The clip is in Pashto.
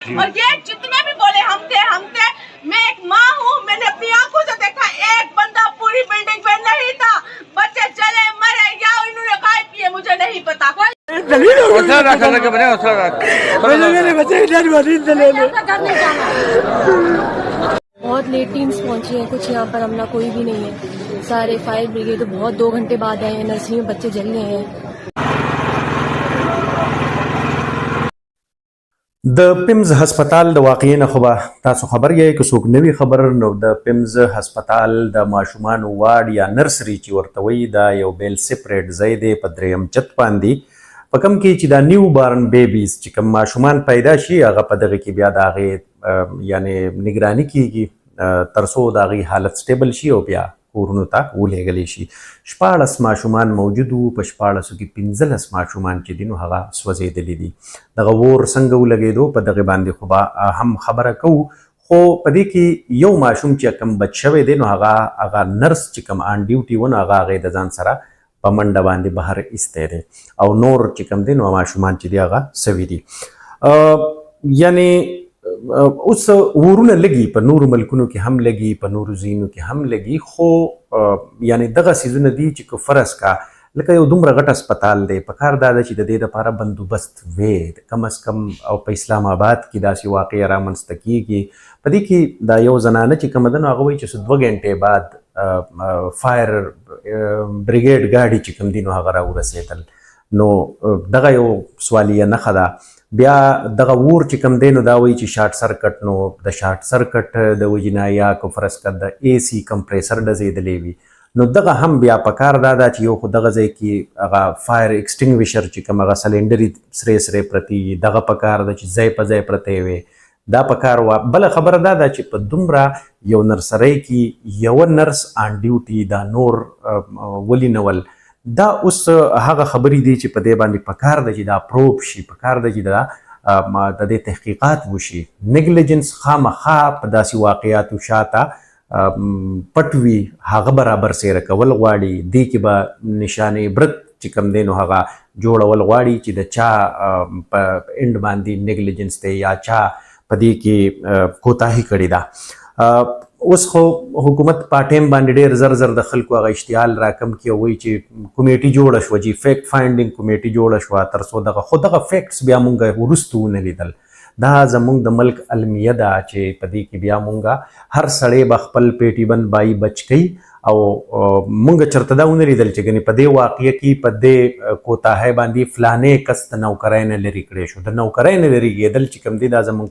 और ये जितने भी बोले हम थे, मैं एक माँ हूँ, मैंने अपनी आंखों से देखा, एक बंदा पूरी बिल्डिंग पे नहीं था। बच्चे चले मरे या इन्होंने खाए पिए मुझे नहीं पता। बहुत लेट टीम्स पहुंची हैं, कुछ यहाँ पर हमला कोई भी नहीं है। सारे फायर ब्रिगेड बहुत 2 घंटे बाद आए हैं। नर्सरी में बच्चे जल गए हैं। د پیمز هسپتال د واقعي نه خو به تاسو خبر یې که څوک نوي خبر نو د پیمز هسپتال د ماشومانو وارډ یا نرسري چې ورته وایي دا یو بیل سپریټ ځای دی په 3م چت باندې په کوم کې چې دا نیو بارن بیبیز چې کوم ماشومان پیدا شي هغه په دغه کې بیا د هغې یعنې نګراني کیږي تر څو د هغې حالت سټیبل شي او بیا کورونو ته ولېږلی شي. 14 ماشومان موجود وو، په 14 کې 15 ماشومان چې دي نو هغه سوځېدلي دي. دغه اور څنګه ولګېدو په دغه باندې خو به هم خبره کوو، خو په دې کې یو ماشوم چې کوم بچ شوی دی نو هغه نرس چې کوم آن ډیوټي و نو هغه هغې د ځان سره په منډه باندې بهر ایستی دی او نور چې کوم دی نو ماشومان چې دي هغه سوي دي. یعنې اوس ورونه لګي په نورو ملکونو کې هم لګي، په نورو ځایونو کې هم لګي، خو یعنې دغه څیزونه دي چې که فرض کا لکه یو دومره غټ هسپتال دی، پکار دا ده چې د دې دپاره بندوبست وی کم از کم او په اسلام آباد کې داسې واقعه رامنځته کیږي. په دې کې دا یو زنانه چې کومه ده نو هغه وایي چې 2 غنټې بعد فایر بریګیډ ګاډي چې کوم دي نو هغه راورسېدل. نو دغه یو سوالیه نښه ده. بیا دغه اور چې کوم دی نو دا وایي چې شارټ سرکټ، نو د شارټ سرکټ د وجې نه یا که فرض کړه د اے سی کمپریسر ډزېدلی وي نو دغه هم بیا پکار دا ده چې یو خو دغه ځای کې هغه فایر ایکسټینګویشر چې کوم هغه سلینډري سرې سرې پرتې وي دغه پکار ده چې ځای په ځای پرتی وي دا پکار وه. بله خبره دا ده چې په دومره یو نرسرۍ کې یوه نرس آن ډیوټي دا نور ولې نول دا اوس هغه خبرې دي چې په دې باندې پکار ده چې دا پروب شي، پکار ده چې د دې تحقیقات وشي. نیګلیجنس خامخا په داسې واقعاتو شاته پټ وي هغه برابر سیره کول غواړي. دې کې به نشانې عبرت چې کوم دی نو هغه جوړول غواړي چې د چا په انډ باندې نیګلیجنس دی یا چا په دې کې کوتاهي کړې ده. اوس خو حکومت په ټایم باندې ډېر زر زر د خلکو هغه اشتعال راکم کړي او وایي چې کمیټي جوړه شوه، چې فیکټ فایندینګ کمیټي جوړه شوه تر څو دغه فیکټس بیا مونږ وروستو ونه لیدل. دا زمونږ د ملک المیه ده چې په دې کې بیا مونږ هر سړی به خپل پیټي بند بای بچ کوي او مونږ چېرته دا ونه لیدل چې ګنې په دې واقعه کې په دې کوتاهۍ باندې فلانې کس د نوکرۍ نه لرې کړی شو. د نوکرۍ نه لرې کېدل چې کوم دی دا زمونږ